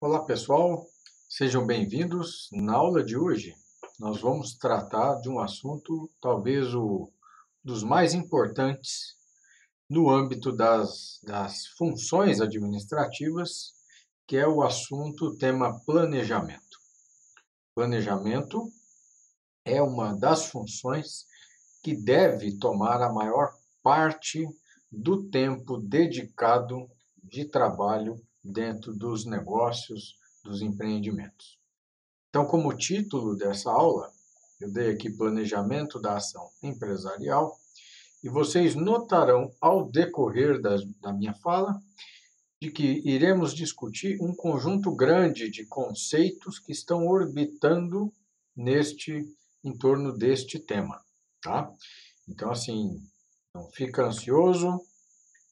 Olá pessoal, sejam bem-vindos. Na aula de hoje, nós vamos tratar de um assunto talvez dos mais importantes no âmbito das funções administrativas, que é o assunto, o tema planejamento. Planejamento é uma das funções que deve tomar a maior parte do tempo dedicado de trabalho dentro dos negócios, dos empreendimentos. Então, como título dessa aula, eu dei aqui Planejamento da Ação Empresarial, e vocês notarão ao decorrer da minha fala de que iremos discutir um conjunto grande de conceitos que estão orbitando em torno deste tema, tá? Então, assim, não fica ansioso,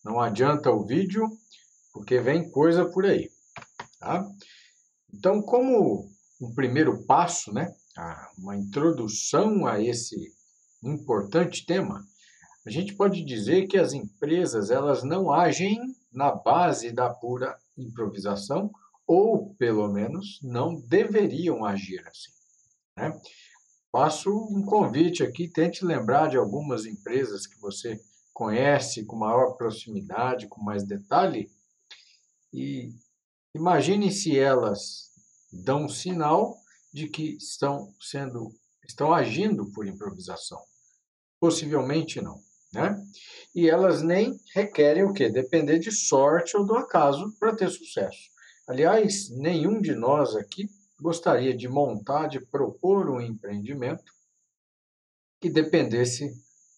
não adianta o vídeo, porque vem coisa por aí, tá? Então, como um primeiro passo, né, uma introdução a esse importante tema, a gente pode dizer que as empresas elas não agem na base da pura improvisação, ou pelo menos não deveriam agir assim, né? Faço um convite aqui, tente lembrar de algumas empresas que você conhece com maior proximidade, com mais detalhe, e imagine se elas dão um sinal de que estão agindo por improvisação. Possivelmente não, né? E elas nem requerem o quê? Depender de sorte ou do acaso para ter sucesso. Aliás, nenhum de nós aqui gostaria de montar, de propor um empreendimento que dependesse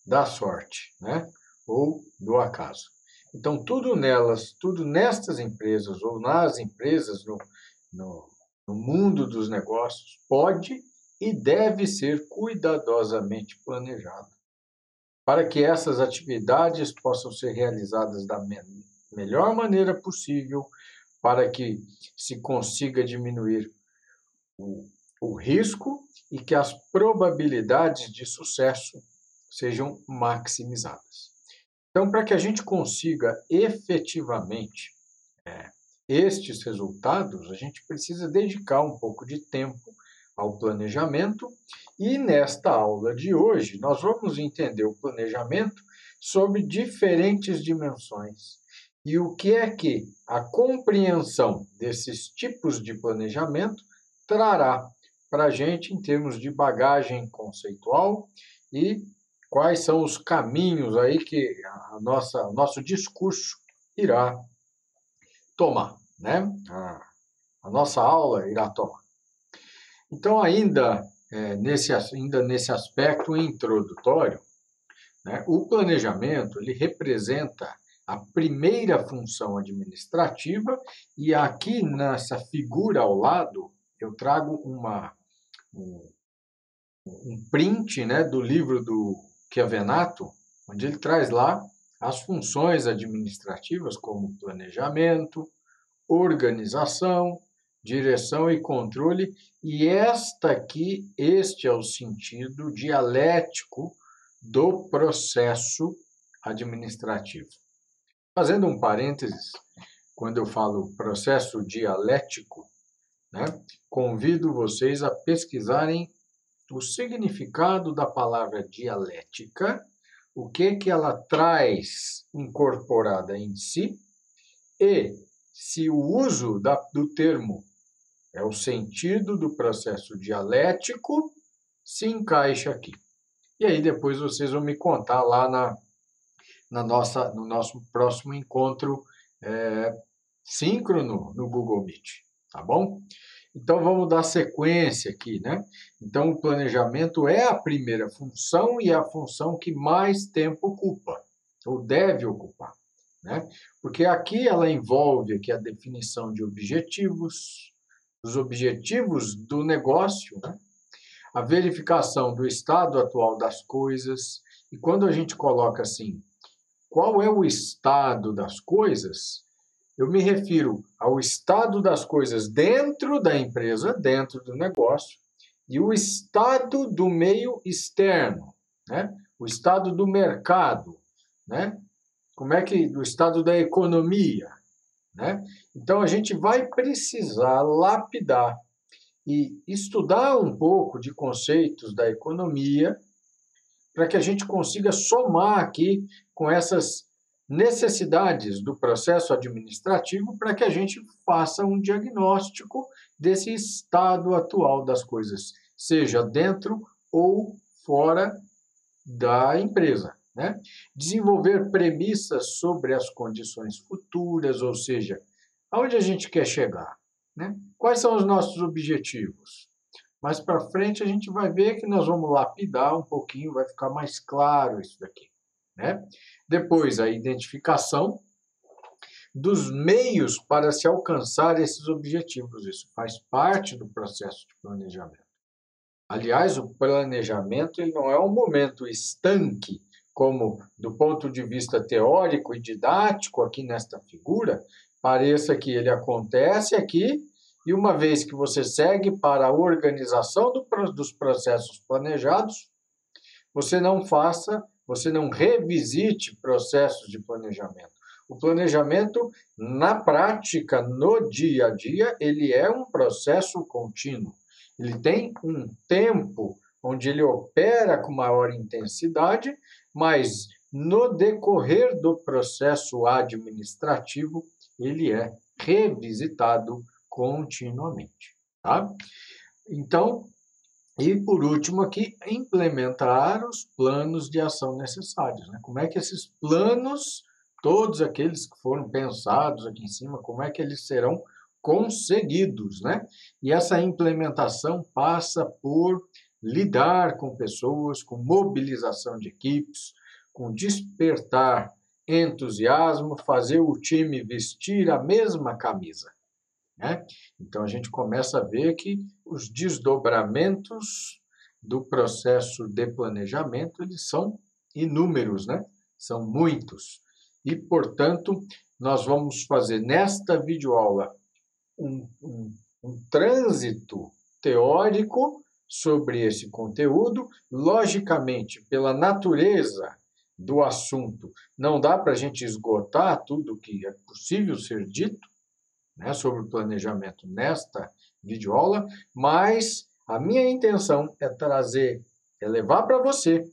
da sorte, né? Ou do acaso. Então, tudo nestas empresas ou nas empresas, no, no mundo dos negócios, pode e deve ser cuidadosamente planejado para que essas atividades possam ser realizadas da melhor maneira possível, para que se consiga diminuir o risco e que as probabilidades de sucesso sejam maximizadas. Então, para que a gente consiga efetivamente estes resultados, a gente precisa dedicar um pouco de tempo ao planejamento, e nesta aula de hoje nós vamos entender o planejamento sob diferentes dimensões e o que é que a compreensão desses tipos de planejamento trará para a gente em termos de bagagem conceitual e quais são os caminhos aí que o nosso discurso irá tomar, né? A nossa aula irá tomar. Então, ainda nesse aspecto introdutório, né, o planejamento ele representa a primeira função administrativa, e aqui nessa figura ao lado eu trago um print, né, do livro do Chiavenato, onde ele traz lá as funções administrativas como planejamento, organização, direção e controle, e este é o sentido dialético do processo administrativo. Fazendo um parênteses, quando eu falo processo dialético, né, convido vocês a pesquisarem o significado da palavra dialética, o que ela traz incorporada em si, e se o uso do termo é o sentido do processo dialético, se encaixa aqui. E aí depois vocês vão me contar lá no nosso próximo encontro síncrono no Google Meet, tá bom? Então vamos dar sequência aqui, né? Então o planejamento é a primeira função e é a função que mais tempo ocupa, ou deve ocupar, né? Porque aqui ela envolve aqui a definição de objetivos, os objetivos do negócio, né? A verificação do estado atual das coisas. E quando a gente coloca assim, qual é o estado das coisas, eu me refiro ao estado das coisas dentro da empresa, dentro do negócio, e o estado do meio externo, né? O estado do mercado, né? Como é que o estado da economia, né? Então, a gente vai precisar lapidar e estudar um pouco de conceitos da economia para que a gente consiga somar aqui com essas necessidades do processo administrativo para que a gente faça um diagnóstico desse estado atual das coisas, seja dentro ou fora da empresa, né? Desenvolver premissas sobre as condições futuras, ou seja, aonde a gente quer chegar, né? Quais são os nossos objetivos? Mais para frente a gente vai ver que nós vamos lapidar um pouquinho, vai ficar mais claro isso daqui, né? Depois, a identificação dos meios para se alcançar esses objetivos. Isso faz parte do processo de planejamento. Aliás, o planejamento ele não é um momento estanque, como do ponto de vista teórico e didático aqui nesta figura, pareça que ele acontece aqui e uma vez que você segue para a organização dos processos planejados, você não revisite processos de planejamento. O planejamento, na prática, no dia a dia, ele é um processo contínuo. Ele tem um tempo onde ele opera com maior intensidade, mas no decorrer do processo administrativo, ele é revisitado continuamente, tá? Então, e por último aqui, implementar os planos de ação necessários, né? Como é que esses planos, todos aqueles que foram pensados aqui em cima, como é que eles serão conseguidos, né? E essa implementação passa por lidar com pessoas, com mobilização de equipes, com despertar entusiasmo, fazer o time vestir a mesma camisa, né? Então, a gente começa a ver que os desdobramentos do processo de planejamento, eles são inúmeros, né? São muitos. E, portanto, nós vamos fazer nesta videoaula um trânsito teórico sobre esse conteúdo. Logicamente, pela natureza do assunto, não dá para a gente esgotar tudo que é possível ser dito, né, sobre o planejamento nesta videoaula, mas a minha intenção é levar para você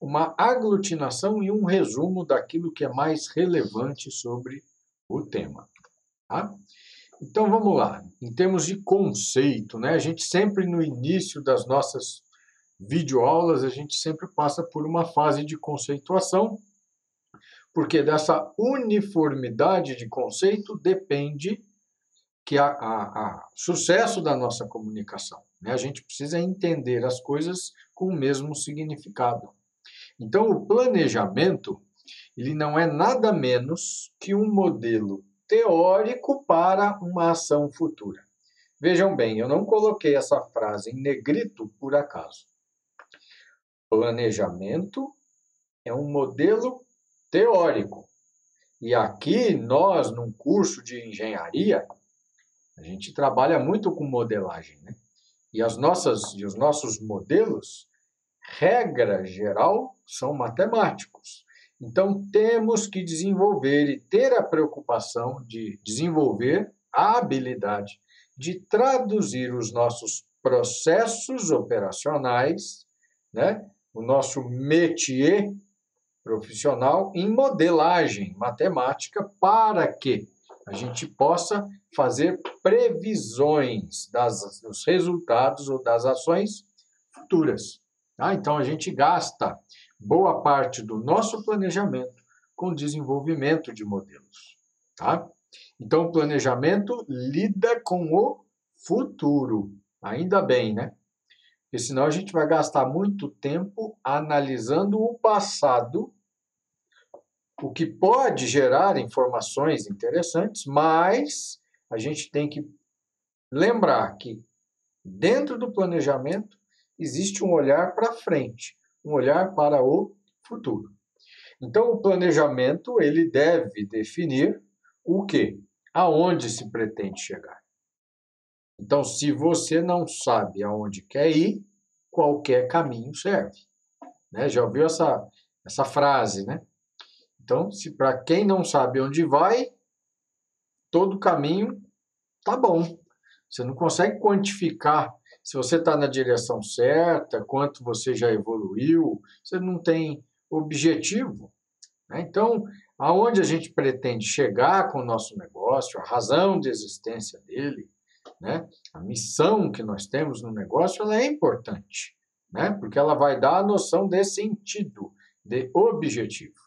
uma aglutinação e um resumo daquilo que é mais relevante sobre o tema. Tá? Então, vamos lá. Em termos de conceito, né, a gente sempre no início das nossas videoaulas, a gente sempre passa por uma fase de conceituação, porque dessa uniformidade de conceito depende que sucesso da nossa comunicação, né? A gente precisa entender as coisas com o mesmo significado. Então, o planejamento, ele não é nada menos que um modelo teórico para uma ação futura. Vejam bem, eu não coloquei essa frase em negrito por acaso. Planejamento é um modelo teórico. E aqui, nós, num curso de engenharia, a gente trabalha muito com modelagem, né? E os nossos modelos, regra geral, são matemáticos. Então, temos que desenvolver e ter a preocupação de desenvolver a habilidade de traduzir os nossos processos operacionais, né? O nosso métier profissional em modelagem matemática para que a gente possa fazer previsões dos resultados ou das ações futuras. Tá? Então, a gente gasta boa parte do nosso planejamento com desenvolvimento de modelos. Tá? Então, o planejamento lida com o futuro. Ainda bem, né? Porque senão a gente vai gastar muito tempo analisando o passado, o que pode gerar informações interessantes, mas a gente tem que lembrar que dentro do planejamento existe um olhar para frente, um olhar para o futuro. Então, o planejamento ele deve definir o quê? Aonde se pretende chegar. Então, se você não sabe aonde quer ir, qualquer caminho serve. Né? Já ouviu essa frase, né? Então, se para quem não sabe onde vai, todo caminho tá bom. Você não consegue quantificar se você está na direção certa, quanto você já evoluiu, você não tem objetivo, né? Então, aonde a gente pretende chegar com o nosso negócio, a razão de existência dele, né? A missão que nós temos no negócio, ela é importante, né? Porque ela vai dar a noção de sentido, de objetivo.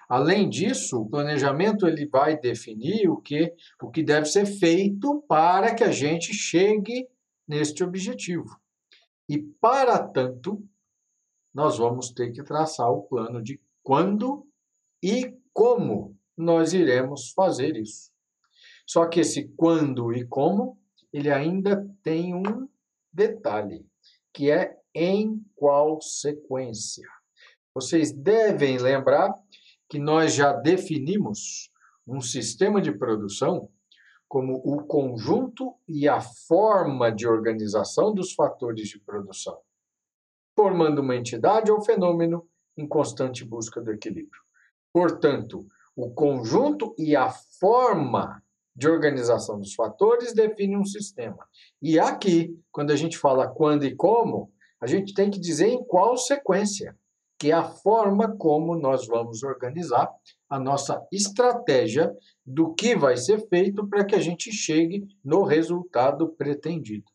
Além disso, o planejamento ele vai definir o que deve ser feito para que a gente chegue neste objetivo. E, para tanto, nós vamos ter que traçar o plano de quando e como nós iremos fazer isso. Só que esse quando e como, ele ainda tem um detalhe, que é em qual sequência. Vocês devem lembrar que nós já definimos um sistema de produção como o conjunto e a forma de organização dos fatores de produção, formando uma entidade ou fenômeno em constante busca do equilíbrio. Portanto, o conjunto e a forma de organização dos fatores definem um sistema. E aqui, quando a gente fala quando e como, a gente tem que dizer em qual sequência, que é a forma como nós vamos organizar a nossa estratégia do que vai ser feito para que a gente chegue no resultado pretendido.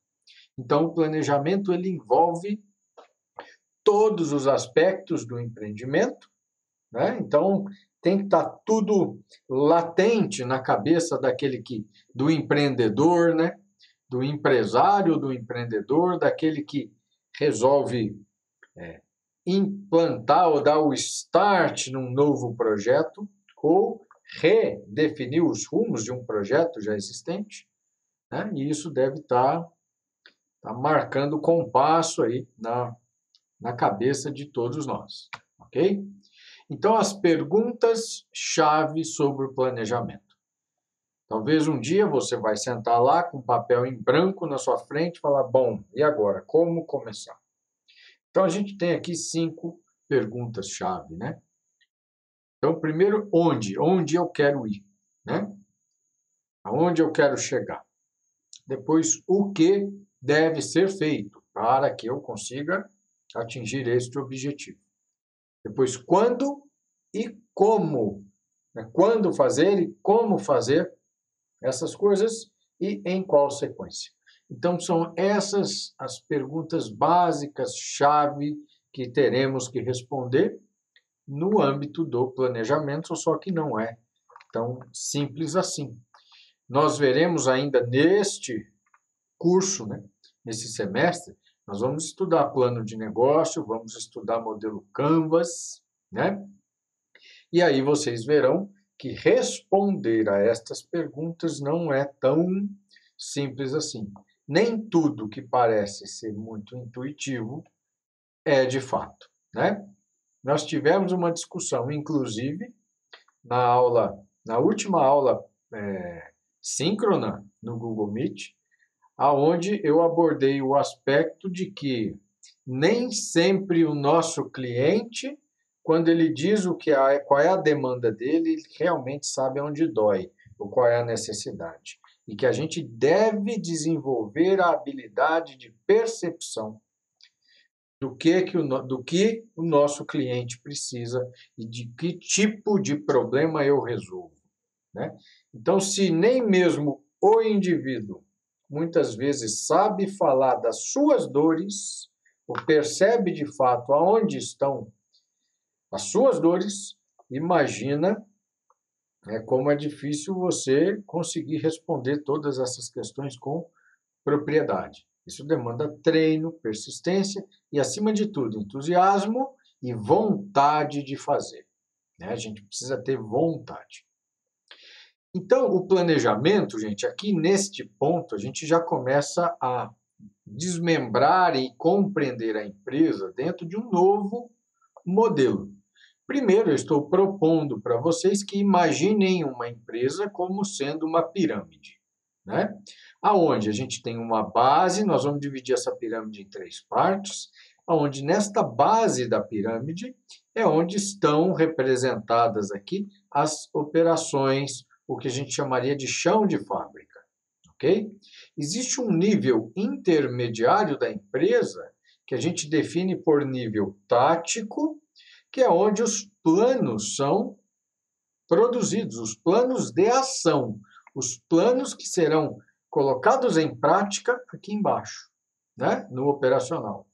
Então, o planejamento ele envolve todos os aspectos do empreendimento, né? Então, tem que estar tudo latente na cabeça do empreendedor, né? Do empresário, do empreendedor, daquele que resolve implantar ou dar o start num novo projeto ou redefinir os rumos de um projeto já existente, né? E isso deve estar marcando o compasso aí na cabeça de todos nós, ok? Então, as perguntas-chave sobre o planejamento. Talvez um dia você vai sentar lá com papel em branco na sua frente e falar, bom, e agora? Como começar? Então, a gente tem aqui 5 perguntas-chave, né? Então, primeiro, onde? Onde eu quero ir, né? Aonde eu quero chegar? Depois, o que deve ser feito para que eu consiga atingir este objetivo? Depois, quando e como, né? Quando fazer e como fazer essas coisas e em qual sequência. Então, são essas as perguntas básicas, chave, que teremos que responder no âmbito do planejamento, só que não é tão simples assim. Nós veremos ainda neste curso, né, nesse semestre, nós vamos estudar plano de negócio, vamos estudar modelo Canvas, né? E aí vocês verão que responder a estas perguntas não é tão simples assim. Nem tudo que parece ser muito intuitivo é de fato, né? Nós tivemos uma discussão, inclusive, na última aula síncrona no Google Meet, aonde eu abordei o aspecto de que nem sempre o nosso cliente, quando ele diz qual é a demanda dele, ele realmente sabe onde dói, ou qual é a necessidade. E que a gente deve desenvolver a habilidade de percepção do que o nosso cliente precisa e de que tipo de problema eu resolvo, né? Então, se nem mesmo o indivíduo muitas vezes sabe falar das suas dores, ou percebe de fato aonde estão as suas dores, imagina como é difícil você conseguir responder todas essas questões com propriedade. Isso demanda treino, persistência e, acima de tudo, entusiasmo e vontade de fazer, né? A gente precisa ter vontade. Então, o planejamento, gente, aqui neste ponto, a gente já começa a desmembrar e compreender a empresa dentro de um novo modelo. Primeiro, eu estou propondo para vocês que imaginem uma empresa como sendo uma pirâmide, né? Aonde a gente tem uma base, nós vamos dividir essa pirâmide em 3 partes, onde nesta base da pirâmide é onde estão representadas aqui as operações, o que a gente chamaria de chão de fábrica, ok? Existe um nível intermediário da empresa que a gente define por nível tático, que é onde os planos são produzidos, os planos de ação, os planos que serão colocados em prática aqui embaixo, né, no operacional.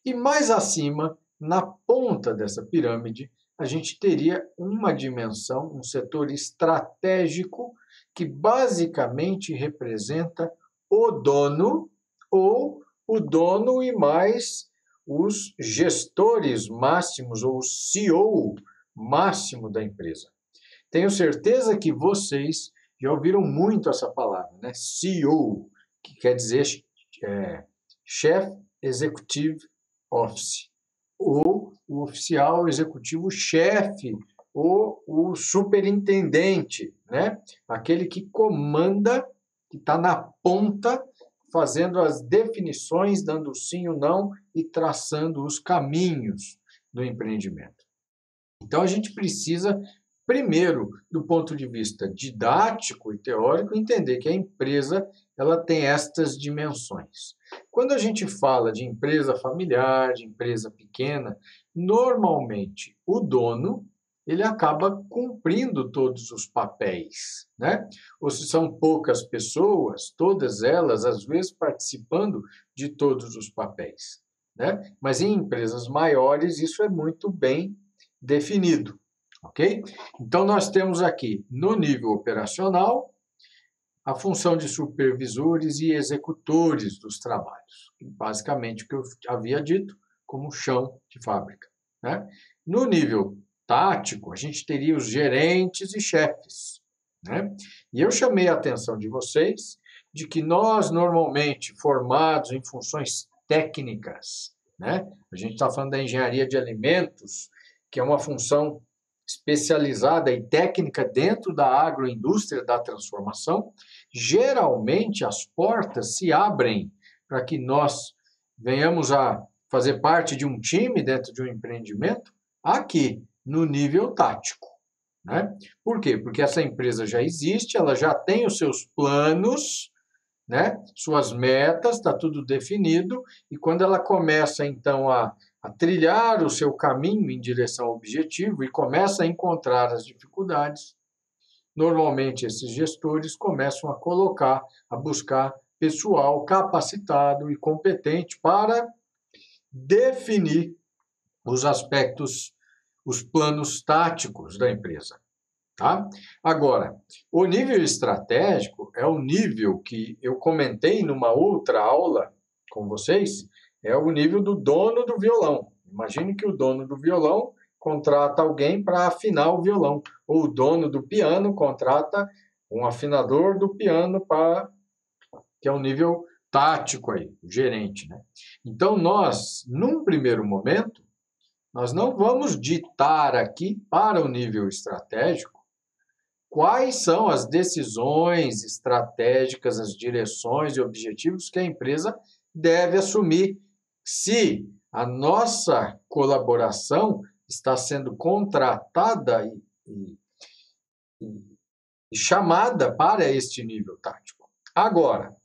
E mais acima, na ponta dessa pirâmide, a gente teria uma dimensão, um setor estratégico que basicamente representa o dono ou o dono e mais os gestores máximos ou o CEO máximo da empresa. Tenho certeza que vocês já ouviram muito essa palavra, né? CEO, que quer dizer Chief Executive Office, ou o oficial executivo-chefe, ou o superintendente, né? Aquele que comanda, que está na ponta, fazendo as definições, dando sim ou não e traçando os caminhos do empreendimento. Então, a gente precisa, primeiro, do ponto de vista didático e teórico, entender que a empresa ela tem estas dimensões. Quando a gente fala de empresa familiar, de empresa pequena, normalmente o dono ele acaba cumprindo todos os papéis, né? Ou se são poucas pessoas, todas elas, às vezes, participando de todos os papéis, né? Mas em empresas maiores isso é muito bem definido, ok? Então, nós temos aqui, no nível operacional, a função de supervisores e executores dos trabalhos. Basicamente, o que eu havia dito, como chão de fábrica, né? No nível tático, a gente teria os gerentes e chefes, né? E eu chamei a atenção de vocês de que nós, normalmente, formados em funções técnicas, né? A gente está falando da engenharia de alimentos, que é uma função especializada e técnica dentro da agroindústria da transformação, geralmente as portas se abrem para que nós venhamos a fazer parte de um time dentro de um empreendimento aqui no nível tático, né? Por quê? Porque essa empresa já existe, ela já tem os seus planos, né? Suas metas, está tudo definido, e quando ela começa então a trilhar o seu caminho em direção ao objetivo e começa a encontrar as dificuldades, normalmente esses gestores começam a buscar pessoal capacitado e competente para definir os aspectos, os planos táticos da empresa. Tá? Agora, o nível estratégico é o nível que eu comentei numa outra aula com vocês, é o nível do dono do violão. Imagine que o dono do violão contrata alguém para afinar o violão, ou o dono do piano contrata um afinador do piano para que é um nível tático aí, o gerente, né? Então nós, num primeiro momento, nós não vamos ditar aqui para o nível estratégico quais são as decisões estratégicas, as direções e objetivos que a empresa deve assumir se a nossa colaboração está sendo contratada e chamada para este nível tático. Agora,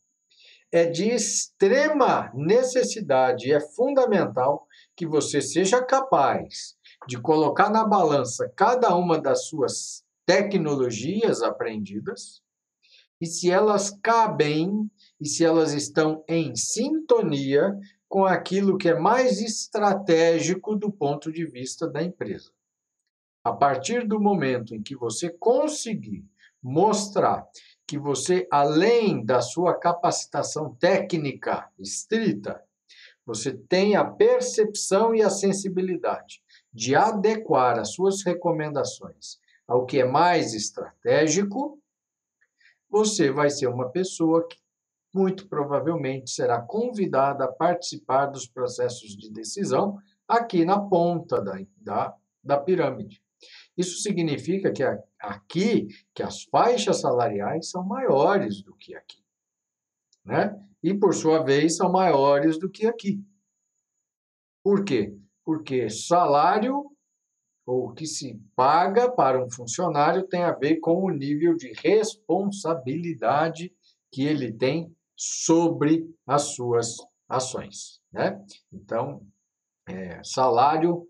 é de extrema necessidade e é fundamental que você seja capaz de colocar na balança cada uma das suas tecnologias aprendidas e se elas cabem e se elas estão em sintonia com aquilo que é mais estratégico do ponto de vista da empresa. A partir do momento em que você conseguir mostrar que você, além da sua capacitação técnica estrita, você tem a percepção e a sensibilidade de adequar as suas recomendações ao que é mais estratégico, você vai ser uma pessoa que muito provavelmente será convidada a participar dos processos de decisão aqui na ponta da pirâmide. Isso significa que aqui, que as faixas salariais são maiores do que aqui, né? E, por sua vez, são maiores do que aqui. Por quê? Porque salário ou o que se paga para um funcionário tem a ver com o nível de responsabilidade que ele tem sobre as suas ações, né? Então, salário,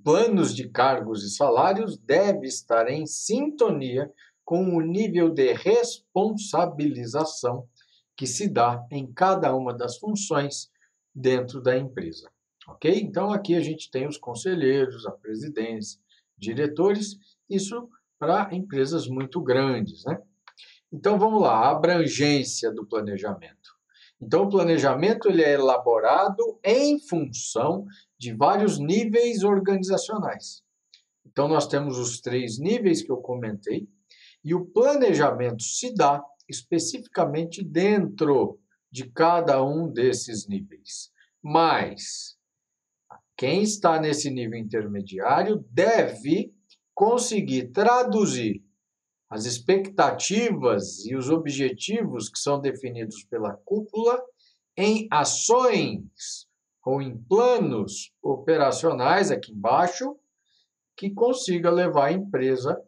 planos de cargos e salários deve estar em sintonia com o nível de responsabilização que se dá em cada uma das funções dentro da empresa. Ok? Então, aqui a gente tem os conselheiros, a presidência, diretores, isso para empresas muito grandes, né? Então, vamos lá, a abrangência do planejamento. Então, o planejamento ele é elaborado em função de vários níveis organizacionais. Então, nós temos os 3 níveis que eu comentei, e o planejamento se dá especificamente dentro de cada um desses níveis. Mas quem está nesse nível intermediário deve conseguir traduzir as expectativas e os objetivos que são definidos pela cúpula em ações ou em planos operacionais aqui embaixo que consiga levar a empresa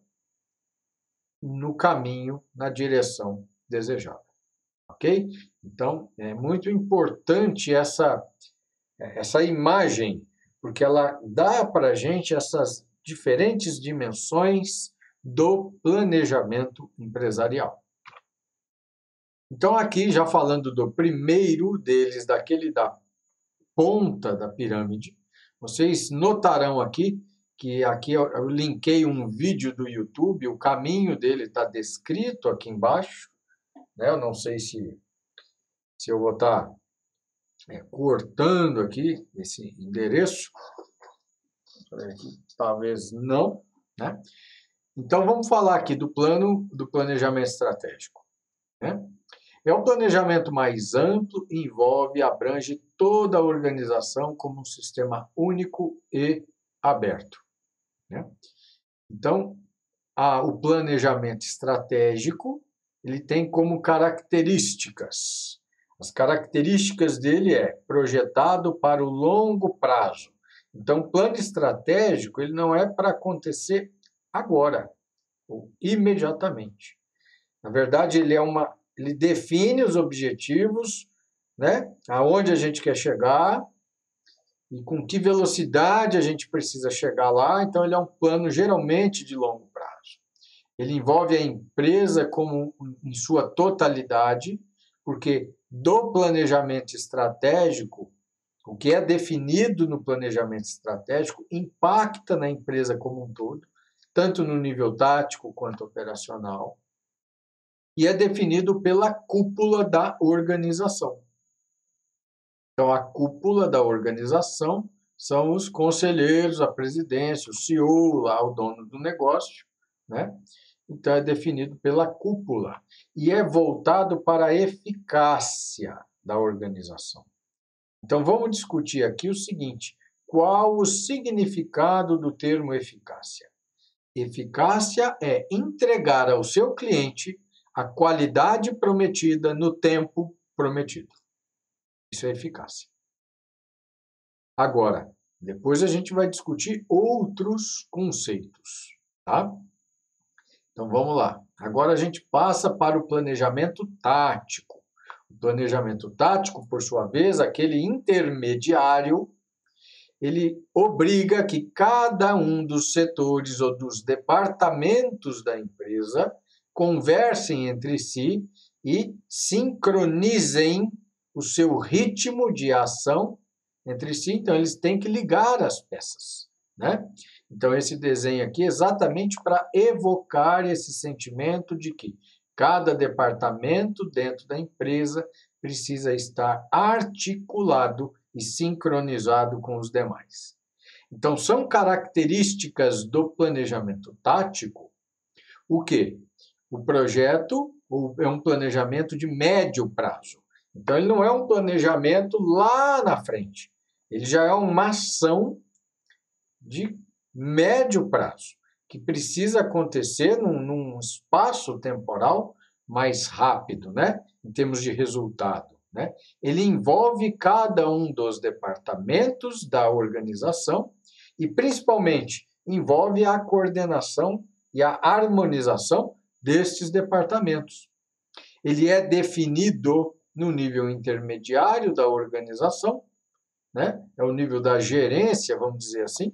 no caminho, na direção desejada. Ok? Então, é muito importante essa imagem, porque ela dá para a gente essas diferentes dimensões do planejamento empresarial. Então, aqui, já falando do primeiro deles, daquele da ponta da pirâmide, vocês notarão aqui que aqui eu linkei um vídeo do YouTube, o caminho dele está descrito aqui embaixo, né? Eu não sei se eu vou estar cortando aqui esse endereço, talvez não, né? Então, vamos falar aqui do planejamento estratégico, né? É um planejamento mais amplo e abrange toda a organização como um sistema único e aberto, né? Então, o planejamento estratégico, ele tem como características. As características dele é projetado para o longo prazo. Então, o plano estratégico, ele não é para acontecer agora, ou imediatamente. Na verdade, ele define os objetivos, né? Aonde a gente quer chegar e com que velocidade a gente precisa chegar lá. Então, ele é um plano geralmente de longo prazo. Ele envolve a empresa em sua totalidade, porque do planejamento estratégico, o que é definido no planejamento estratégico impacta na empresa como um todo, tanto no nível tático quanto operacional, e é definido pela cúpula da organização. Então, a cúpula da organização são os conselheiros, a presidência, o CEO, lá, o dono do negócio, né? Então, é definido pela cúpula e é voltado para a eficácia da organização. Então, vamos discutir aqui o seguinte: qual o significado do termo eficácia? Eficácia é entregar ao seu cliente a qualidade prometida no tempo prometido. Isso é eficácia. Agora, depois a gente vai discutir outros conceitos, tá? Então vamos lá. Agora a gente passa para o planejamento tático. O planejamento tático, por sua vez, aquele intermediário, ele obriga que cada um dos setores ou dos departamentos da empresa conversem entre si e sincronizem o seu ritmo de ação entre si. Então, eles têm que ligar as peças, né? Então, esse desenho aqui é exatamente para evocar esse sentimento de que cada departamento dentro da empresa precisa estar articulado e sincronizado com os demais. Então, são características do planejamento tático o quê? O projeto é um planejamento de médio prazo. Então, ele não é um planejamento lá na frente. Ele já é uma ação de médio prazo, que precisa acontecer num espaço temporal mais rápido, né? Em termos de resultado, né? Ele envolve cada um dos departamentos da organização e, principalmente, envolve a coordenação e a harmonização destes departamentos. Ele é definido no nível intermediário da organização, né? É o nível da gerência, vamos dizer assim,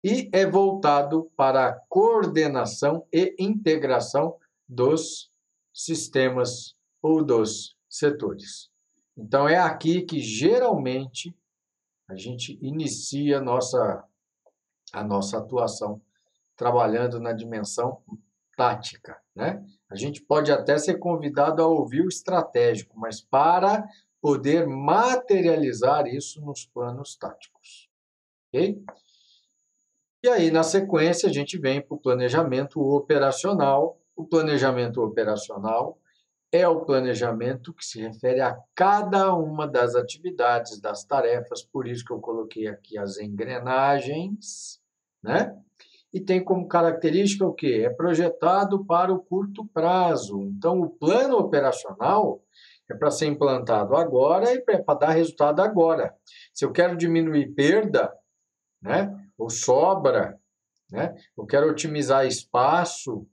e é voltado para a coordenação e integração dos sistemas ou dos setores. Então, é aqui que geralmente a gente inicia a nossa atuação trabalhando na dimensão tática, né? A gente pode até ser convidado a ouvir o estratégico, mas para poder materializar isso nos planos táticos, ok? E aí, na sequência, a gente vem para o planejamento operacional. O planejamento operacional é o planejamento que se refere a cada uma das atividades, das tarefas, por isso que eu coloquei aqui as engrenagens, né? E tem como característica o quê? É projetado para o curto prazo. Então, o plano operacional é para ser implantado agora e para dar resultado agora. Se eu quero diminuir perda, né? Ou sobra, né? Eu quero otimizar espaço,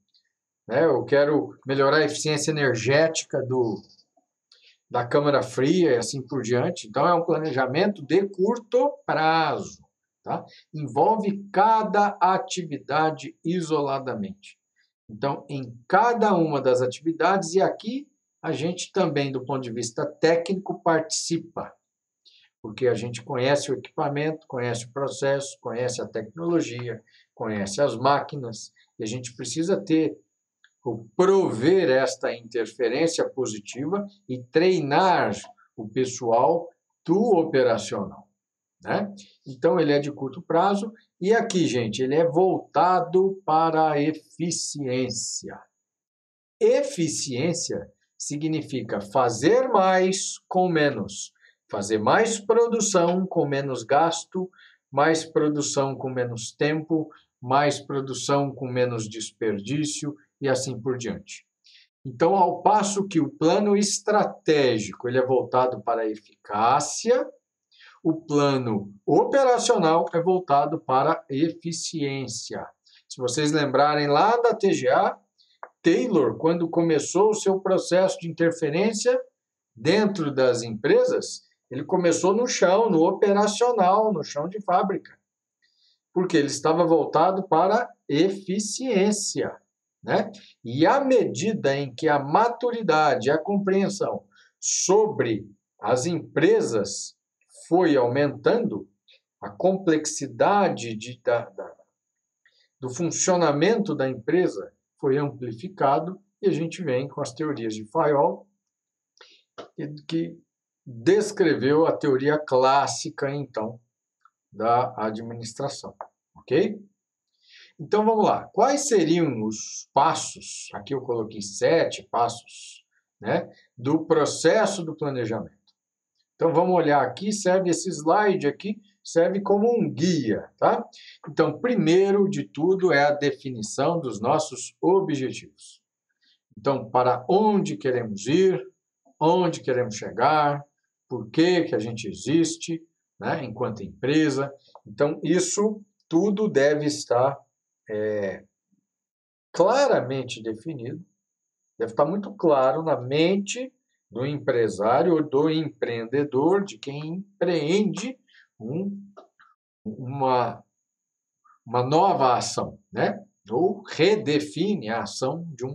né? Eu quero melhorar a eficiência energética da câmara fria e assim por diante. Então, é um planejamento de curto prazo, tá? Envolve cada atividade isoladamente. Então, em cada uma das atividades, e aqui a gente também, do ponto de vista técnico, participa, porque a gente conhece o equipamento, conhece o processo, conhece a tecnologia, conhece as máquinas, e a gente precisa ter ou prover esta interferência positiva e treinar o pessoal do operacional, né? Então, ele é de curto prazo e aqui, gente, ele é voltado para a eficiência. Eficiência significa fazer mais com menos, fazer mais produção com menos gasto, mais produção com menos tempo, mais produção com menos desperdício e assim por diante. Então, ao passo que o plano estratégico ele é voltado para a eficácia, o plano operacional é voltado para a eficiência. Se vocês lembrarem lá da TGA, Taylor, quando começou o seu processo de interferência dentro das empresas, ele começou no chão, no operacional, no chão de fábrica, porque ele estava voltado para eficiência, né? E à medida em que a maturidade e a compreensão sobre as empresas foi aumentando, a complexidade do funcionamento da empresa foi amplificado e a gente vem com as teorias de Fayol, que descreveu a teoria clássica, então, da administração, ok? Então, vamos lá. Quais seriam os passos? Aqui eu coloquei 7 passos, né, do processo do planejamento. Então, vamos olhar aqui, serve esse slide aqui, serve como um guia, tá? Então, primeiro de tudo é a definição dos nossos objetivos. Então, para onde queremos ir, onde queremos chegar, por que a gente existe, né, enquanto empresa. Então, isso tudo deve estar claramente definido, deve estar muito claro na mente do empresário ou do empreendedor, de quem empreende uma nova ação, né? Ou redefine a ação de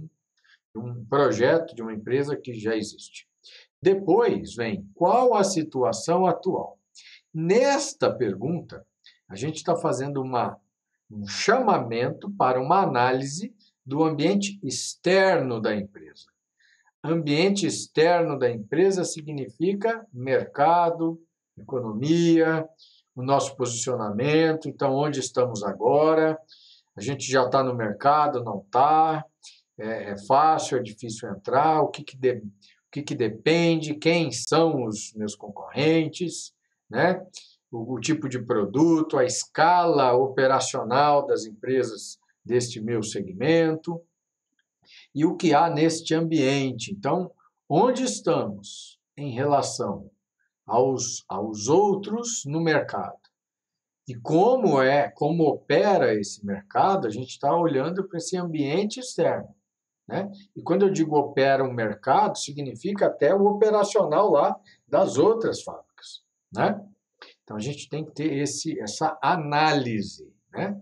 um projeto, de uma empresa que já existe. Depois vem, qual a situação atual? Nesta pergunta, a gente está fazendo um chamamento para uma análise do ambiente externo da empresa. Ambiente externo da empresa significa mercado, economia, o nosso posicionamento, então onde estamos agora, a gente já está no mercado, não está, é fácil, é difícil entrar, o que depende, quem são os meus concorrentes, né? O tipo de produto, a escala operacional das empresas deste meu segmento e o que há neste ambiente. Então, onde estamos em relação aos outros no mercado? de como opera esse mercado, a gente está olhando para esse ambiente externo, né? E quando eu digo opera um mercado, significa até o operacional lá das outras fábricas, né? Então a gente tem que ter essa análise, né?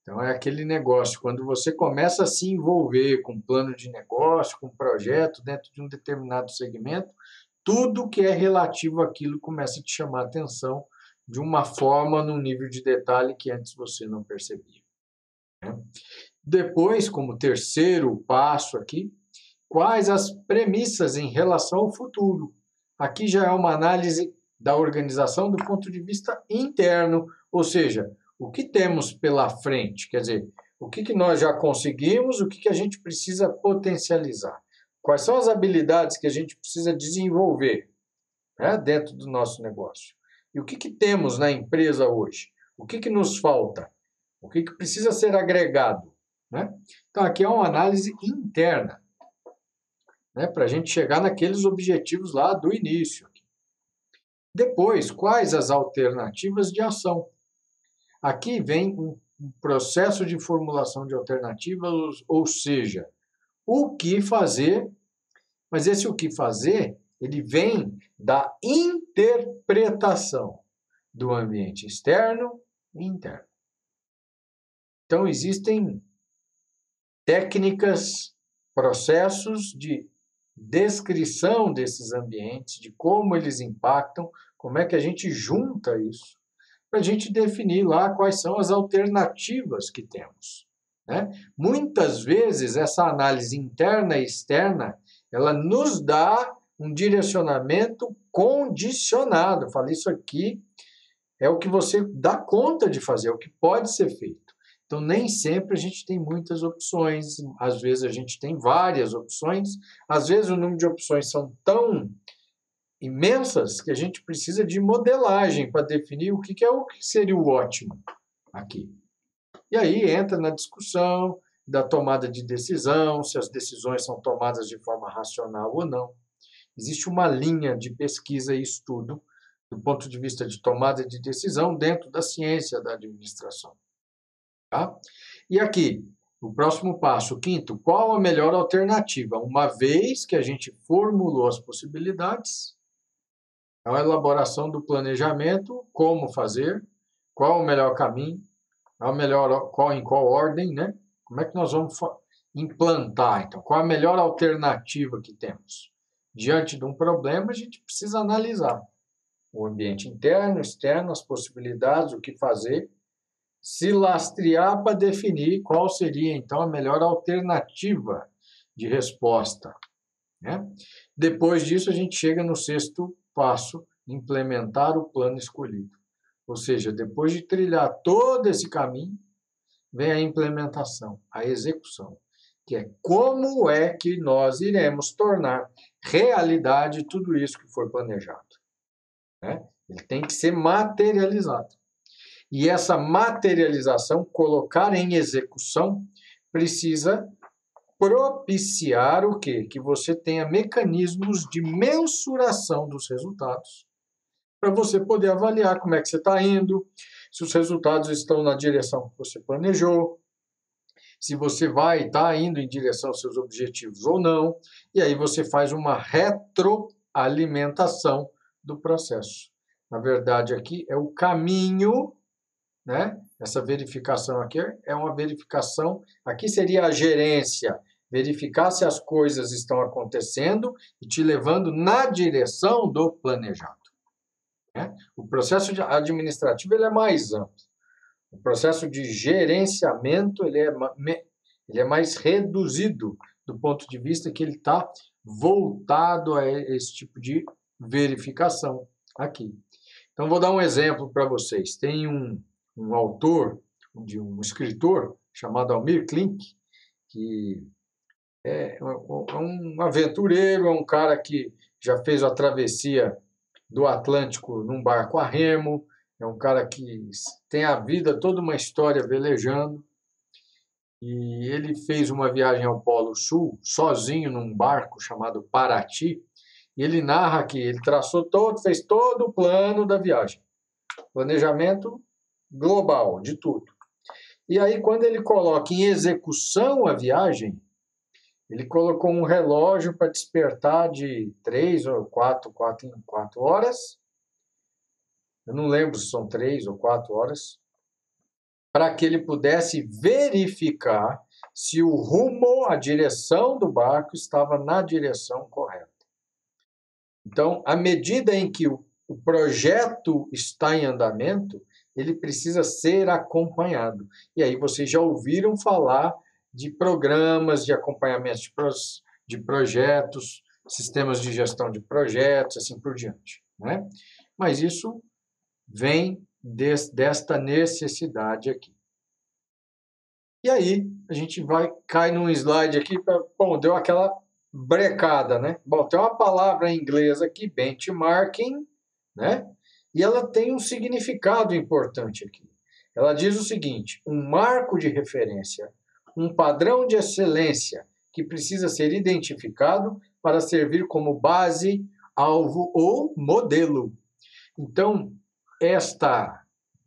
Então é aquele negócio, quando você começa a se envolver com um plano de negócio, com um projeto dentro de um determinado segmento, tudo que é relativo àquilo começa a te chamar a atenção de uma forma, num nível de detalhe que antes você não percebia, né? Depois, como terceiro passo aqui, quais as premissas em relação ao futuro? Aqui já é uma análise da organização do ponto de vista interno, ou seja, o que temos pela frente, quer dizer, o que nós já conseguimos, o que a gente precisa potencializar, quais são as habilidades que a gente precisa desenvolver, né, dentro do nosso negócio. E o que temos na empresa hoje? O que nos falta? O que precisa ser agregado, né? Então, aqui é uma análise interna, né, para a gente chegar naqueles objetivos lá do início. Depois, quais as alternativas de ação? Aqui vem um processo de formulação de alternativas, ou seja, o que fazer, mas esse o que fazer, ele vem da interpretação do ambiente externo e interno. Então, existem técnicas, processos de descrição desses ambientes, de como eles impactam, como é que a gente junta isso, para a gente definir lá quais são as alternativas que temos, né? Muitas vezes, essa análise interna e externa, ela nos dá um direcionamento condicionado. Eu falei, isso aqui é o que você dá conta de fazer, é o que pode ser feito. Então, nem sempre a gente tem muitas opções, às vezes a gente tem várias opções, às vezes o número de opções são tão imensas que a gente precisa de modelagem para definir o que seria o ótimo aqui. E aí entra na discussão da tomada de decisão, se as decisões são tomadas de forma racional ou não. Existe uma linha de pesquisa e estudo do ponto de vista de tomada de decisão dentro da ciência da administração. Tá? E aqui, o próximo passo, o quinto, qual a melhor alternativa? Uma vez que a gente formulou as possibilidades, a elaboração do planejamento, como fazer, qual o melhor caminho, em qual ordem, né? Como é que nós vamos implantar, então? Qual a melhor alternativa que temos? Diante de um problema, a gente precisa analisar o ambiente interno, externo, as possibilidades, o que fazer, se lastrear para definir qual seria, então, a melhor alternativa de resposta, né? Depois disso, a gente chega no sexto passo, implementar o plano escolhido. Ou seja, depois de trilhar todo esse caminho, vem a implementação, a execução, que é como é que nós iremos tornar realidade tudo isso que foi planejado, né? Ele tem que ser materializado. E essa materialização, colocar em execução, precisa propiciar o quê? Que você tenha mecanismos de mensuração dos resultados, para você poder avaliar como é que você está indo, se os resultados estão na direção que você planejou, se você vai estar indo em direção aos seus objetivos ou não, e aí você faz uma retroalimentação do processo. Na verdade, aqui é o caminho, né? Essa verificação aqui é uma verificação, aqui seria a gerência, verificar se as coisas estão acontecendo e te levando na direção do planejado, né? O processo administrativo ele é mais amplo. O processo de gerenciamento ele é mais reduzido do ponto de vista que ele está voltado a esse tipo de verificação aqui. Então, vou dar um exemplo para vocês. Tem um autor, um escritor chamado Almir Klink, que é um aventureiro, é um cara que já fez a travessia do Atlântico num barco a remo, é um cara que tem a vida toda uma história velejando, e ele fez uma viagem ao Polo Sul sozinho num barco chamado Paraty, e ele narra que ele fez todo o plano da viagem. Planejamento global de tudo. E aí, quando ele coloca em execução a viagem, ele colocou um relógio para despertar de 3 ou 4 em 4 horas. Eu não lembro se são 3 ou 4 horas. Para que ele pudesse verificar se o rumo, a direção do barco estava na direção correta. Então, à medida em que o projeto está em andamento, ele precisa ser acompanhado. E aí vocês já ouviram falar de programas de acompanhamento de projetos, sistemas de gestão de projetos, assim por diante, né? Mas isso vem desta necessidade aqui. E aí, a gente cai num slide aqui, bom, deu aquela brecada, né? Bom, tem uma palavra em inglês aqui, benchmarking, né? E ela tem um significado importante aqui. Ela diz o seguinte: um marco de referência, um padrão de excelência que precisa ser identificado para servir como base, alvo ou modelo. Então,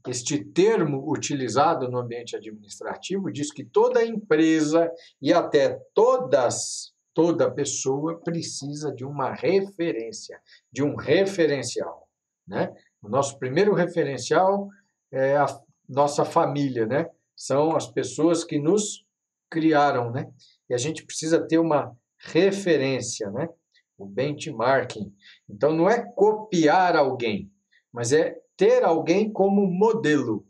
este termo utilizado no ambiente administrativo diz que toda empresa e até toda pessoa precisa de uma referência, de um referencial, né? O nosso primeiro referencial é a nossa família, né? São as pessoas que nos criaram, né? E a gente precisa ter uma referência, né? O benchmarking. Então, não é copiar alguém, mas é ter alguém como modelo.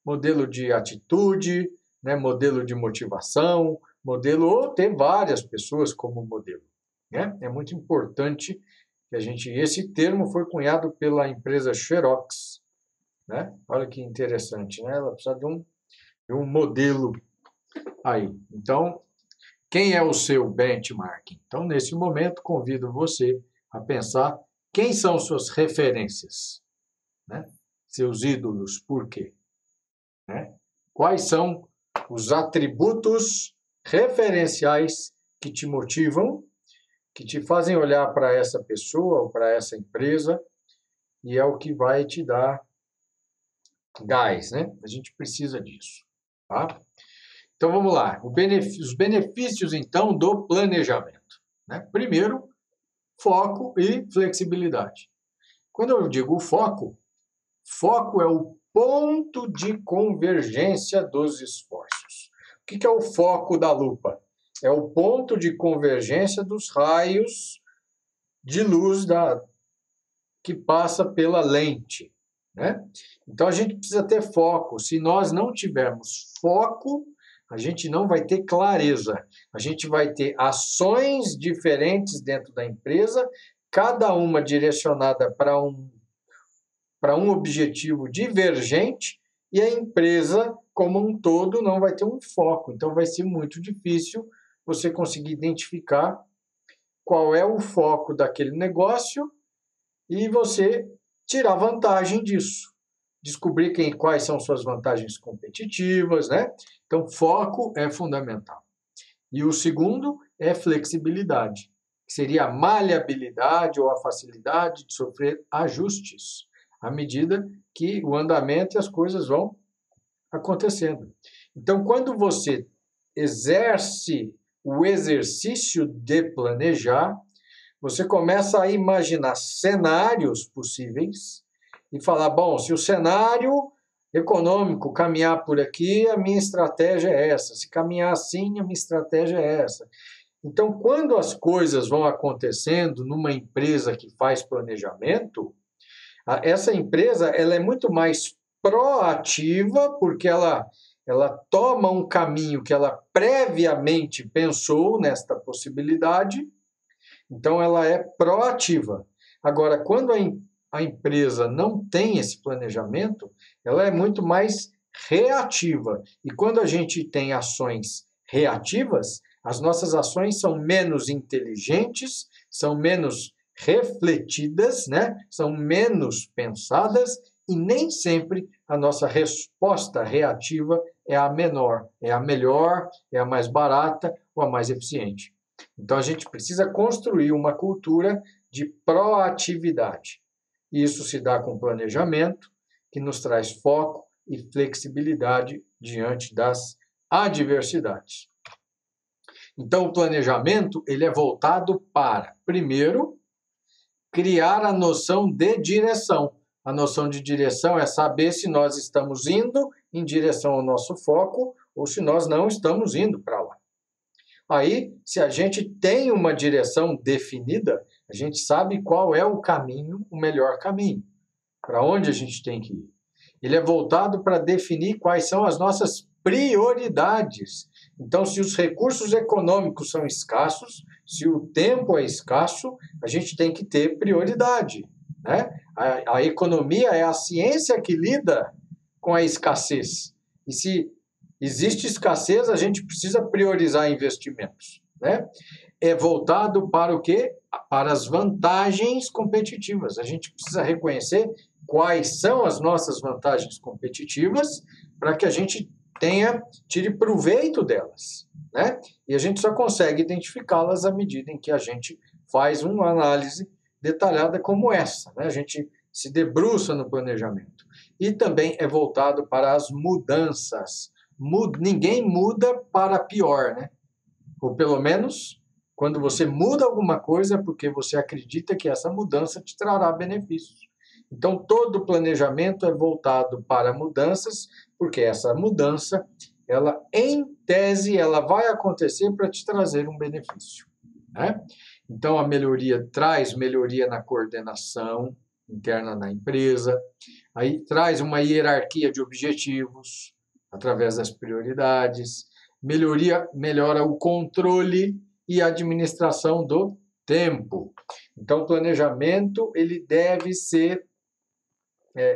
Modelo de atitude, né? Modelo de motivação, modelo, ou ter várias pessoas como modelo, né? É muito importante que esse termo foi cunhado pela empresa Xerox, né? Olha que interessante, né? Ela precisa de um modelo aí. Então, quem é o seu benchmarking? Então, nesse momento, convido você a pensar quem são suas referências, né? Seus ídolos, por quê? Né? Quais são os atributos referenciais que te motivam, que te fazem olhar para essa pessoa ou para essa empresa, e é o que vai te dar gás, né? A gente precisa disso, tá? Então vamos lá. Os benefícios então do planejamento, né? Primeiro, foco e flexibilidade. Quando eu digo foco é o ponto de convergência dos esforços. O que é o foco da lupa? É o ponto de convergência dos raios de luz que passa pela lente, né? Então a gente precisa ter foco. Se nós não tivermos foco, a gente não vai ter clareza. A gente vai ter ações diferentes dentro da empresa, cada uma direcionada para um objetivo divergente, e a empresa como um todo não vai ter um foco. Então vai ser muito difícil você conseguir identificar qual é o foco daquele negócio e você tirar vantagem disso. Descobrir quais são suas vantagens competitivas, né? Então, foco é fundamental. E o segundo é flexibilidade, que seria a maleabilidade ou a facilidade de sofrer ajustes, à medida que o andamento e as coisas vão acontecendo. Então, quando você exerce o exercício de planejar, você começa a imaginar cenários possíveis e falar, bom, se o cenário econômico caminhar por aqui, a minha estratégia é essa. Se caminhar assim, a minha estratégia é essa. Então, quando as coisas vão acontecendo numa empresa que faz planejamento, essa empresa ela é muito mais proativa, porque ela toma um caminho que ela previamente pensou nesta possibilidade, então ela é proativa. Agora, quando a empresa não tem esse planejamento, ela é muito mais reativa. E quando a gente tem ações reativas, as nossas ações são menos inteligentes, são menos refletidas, né? São menos pensadas e nem sempre a nossa resposta reativa é a menor, é a melhor, é a mais barata ou a mais eficiente. Então a gente precisa construir uma cultura de proatividade. E isso se dá com planejamento, que nos traz foco e flexibilidade diante das adversidades. Então, o planejamento ele é voltado para, primeiro, criar a noção de direção. A noção de direção é saber se nós estamos indo em direção ao nosso foco ou se nós não estamos indo para lá. Aí, se a gente tem uma direção definida, a gente sabe qual é o caminho, o melhor caminho, para onde a gente tem que ir. Ele é voltado para definir quais são as nossas prioridades. Então, se os recursos econômicos são escassos, se o tempo é escasso, a gente tem que ter prioridade, né? A economia é a ciência que lida com a escassez. E se existe escassez, a gente precisa priorizar investimentos, né? É voltado para o quê? Para as vantagens competitivas. A gente precisa reconhecer quais são as nossas vantagens competitivas para que a gente tire proveito delas, né? E a gente só consegue identificá-las à medida em que a gente faz uma análise detalhada como essa, né? A gente se debruça no planejamento. E também é voltado para as mudanças. Ninguém muda para pior, né? Ou pelo menos, quando você muda alguma coisa, é porque você acredita que essa mudança te trará benefícios. Então, todo planejamento é voltado para mudanças, porque essa mudança, ela, em tese, ela vai acontecer para te trazer um benefício, né? Então, a melhoria traz melhoria na coordenação interna na empresa, aí traz uma hierarquia de objetivos através das prioridades, melhora o controle e a administração do tempo. Então, o planejamento ele deve ser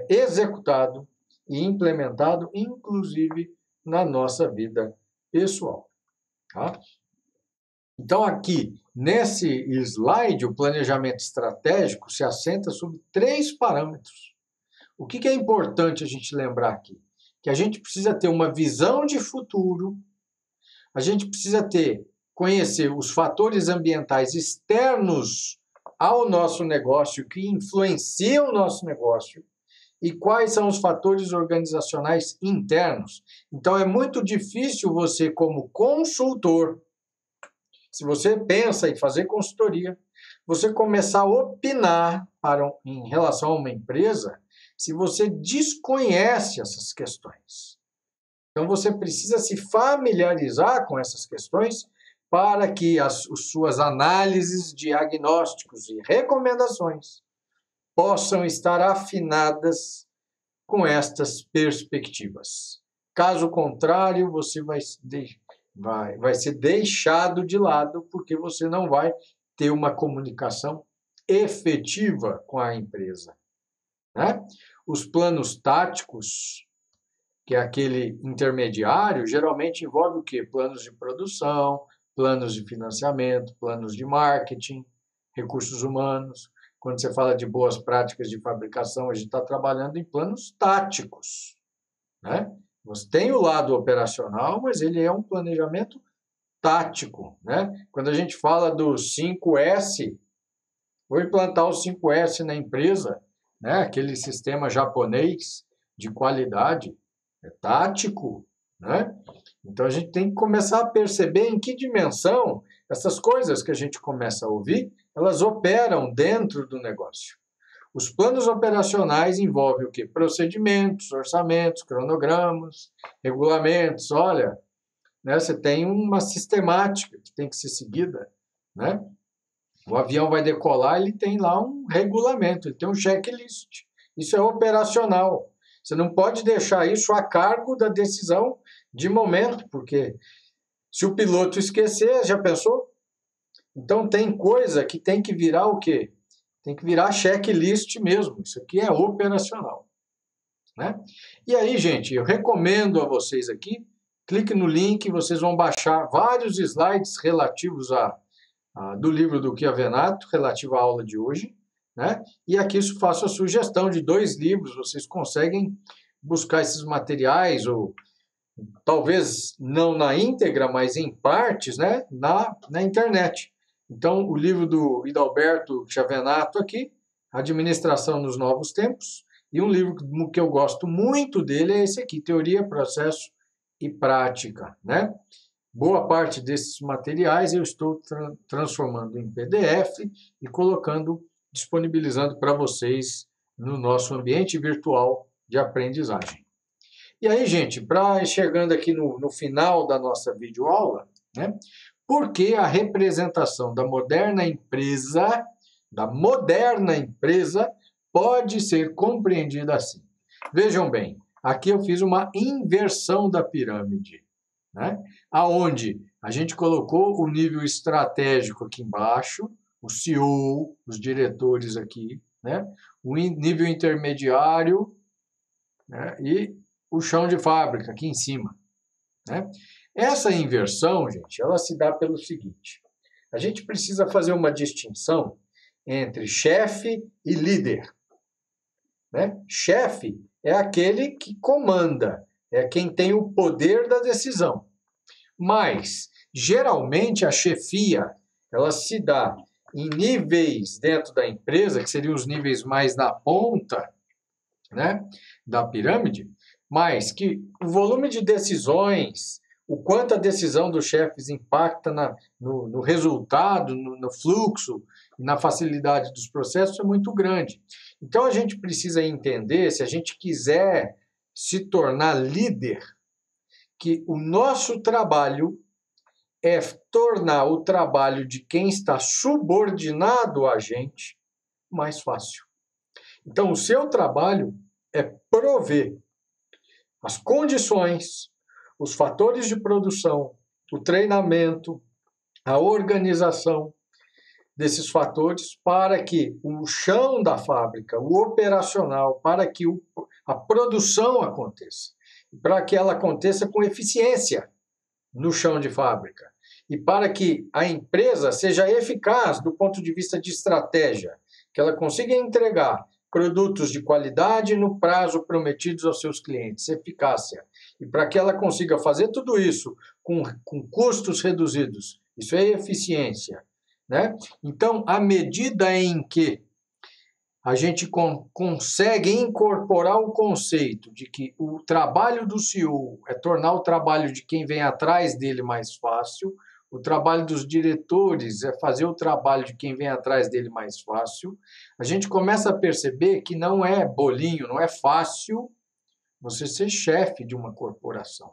executado e implementado, inclusive na nossa vida pessoal. Tá? Então, aqui, nesse slide, o planejamento estratégico se assenta sobre 3 parâmetros. O que é importante a gente lembrar aqui? Que a gente precisa ter uma visão de futuro, a gente precisa conhecer os fatores ambientais externos ao nosso negócio, que influenciam o nosso negócio, e quais são os fatores organizacionais internos. Então, é muito difícil você, como consultor, se você pensa em fazer consultoria, você começar a opinar em relação a uma empresa, se você desconhece essas questões. Então, você precisa se familiarizar com essas questões para que as suas análises, diagnósticos e recomendações possam estar afinadas com estas perspectivas. Caso contrário, você vai ser deixado de lado porque você não vai ter uma comunicação efetiva com a empresa, né? Os planos táticos, que é aquele intermediário, geralmente envolve o quê? Planos de produção, planos de financiamento, planos de marketing, recursos humanos. Quando você fala de boas práticas de fabricação, a gente está trabalhando em planos táticos, né? Você tem o lado operacional, mas ele é um planejamento tático, né? Quando a gente fala do 5S, vou implantar o 5S na empresa, né? Aquele sistema japonês de qualidade, é tático, né? Então a gente tem que começar a perceber em que dimensão essas coisas que a gente começa a ouvir, elas operam dentro do negócio. Os planos operacionais envolvem o quê? Procedimentos, orçamentos, cronogramas, regulamentos. Olha, né, você tem uma sistemática que tem que ser seguida, né? O avião vai decolar, ele tem lá um regulamento, ele tem um checklist. Isso é operacional. Você não pode deixar isso a cargo da decisão de momento, porque se o piloto esquecer, já pensou? Então tem coisa que tem que virar o quê? Tem que virar checklist mesmo. Isso aqui é operacional, né? E aí, gente, eu recomendo a vocês aqui, clique no link, vocês vão baixar vários slides relativos do livro do Chiavenato, relativo à aula de hoje, né? E aqui eu faço a sugestão de 2 livros, vocês conseguem buscar esses materiais, ou talvez não na íntegra, mas em partes, né? na internet. Então, o livro do Hidalberto Chiavenato aqui, Administração nos Novos Tempos, E um livro que eu gosto muito dele é esse aqui, Teoria, Processo e Prática, né? Boa parte desses materiais eu estou transformando em PDF e colocando, disponibilizando para vocês no nosso ambiente virtual de aprendizagem. E aí, gente, chegando aqui no final da nossa videoaula, né? Por que a representação da moderna empresa pode ser compreendida assim? Vejam bem, aqui eu fiz uma inversão da pirâmide, né? Aonde a gente colocou o nível estratégico aqui embaixo, o CEO, os diretores aqui, né? O nível intermediário, né? E o chão de fábrica aqui em cima, né? Essa inversão, gente, ela se dá pelo seguinte: a gente precisa fazer uma distinção entre chefe e líder, né? Chefe é aquele que comanda, é quem tem o poder da decisão. Mas, geralmente, a chefia, ela se dá em níveis dentro da empresa, que seriam os níveis mais na ponta, né, da pirâmide, mas que o volume de decisões, o quanto a decisão dos chefes impacta no resultado, no fluxo, na facilidade dos processos é muito grande. Então, a gente precisa entender, se a gente quiser se tornar líder, que o nosso trabalho é tornar o trabalho de quem está subordinado a gente mais fácil. Então, o seu trabalho é prover as condições, os fatores de produção, o treinamento, a organização desses fatores para que o chão da fábrica, o operacional, para que a produção aconteça, para que ela aconteça com eficiência no chão de fábrica e para que a empresa seja eficaz do ponto de vista de estratégia, que ela consiga entregar produtos de qualidade no prazo prometidos aos seus clientes, eficácia. E para que ela consiga fazer tudo isso com custos reduzidos, isso é eficiência, né? Então, à medida em que a gente consegue incorporar o conceito de que o trabalho do CEO é tornar o trabalho de quem vem atrás dele mais fácil, o trabalho dos diretores é fazer o trabalho de quem vem atrás dele mais fácil, a gente começa a perceber que não é bolinho, não é fácil você ser chefe de uma corporação.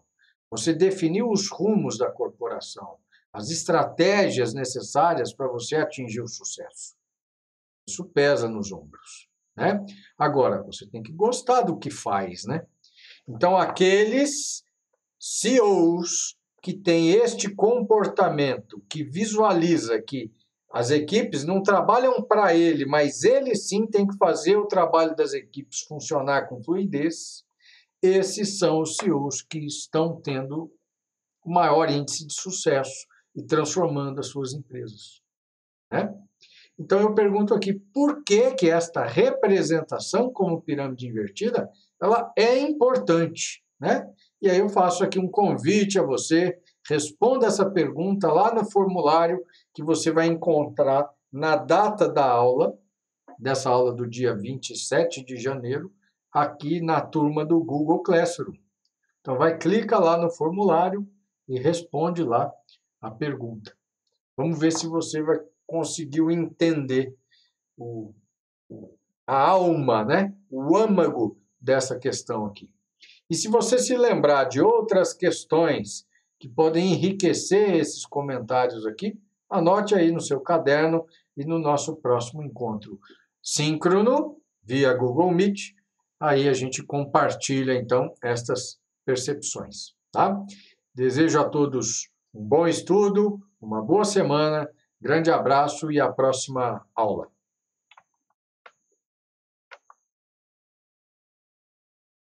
Você definir os rumos da corporação, as estratégias necessárias para você atingir o sucesso. Isso pesa nos ombros, né? Agora, você tem que gostar do que faz, né? Então, aqueles CEOs que têm este comportamento, que visualiza que as equipes não trabalham para ele, mas ele sim tem que fazer o trabalho das equipes funcionar com fluidez, esses são os CEOs que estão tendo o maior índice de sucesso e transformando as suas empresas, né? Então, eu pergunto aqui, por que esta representação como pirâmide invertida, ela é importante, né? E aí eu faço aqui um convite a você, responda essa pergunta lá no formulário que você vai encontrar na data da aula, dessa aula do dia 27 de janeiro, aqui na turma do Google Classroom. Então, clica lá no formulário e responde lá a pergunta. Vamos ver se você conseguiu entender a alma, né? O âmago dessa questão aqui. E se você se lembrar de outras questões que podem enriquecer esses comentários aqui, anote aí no seu caderno e no nosso próximo encontro síncrono, via Google Meet, aí a gente compartilha, então, estas percepções, tá? Desejo a todos um bom estudo, uma boa semana, grande abraço e à próxima aula.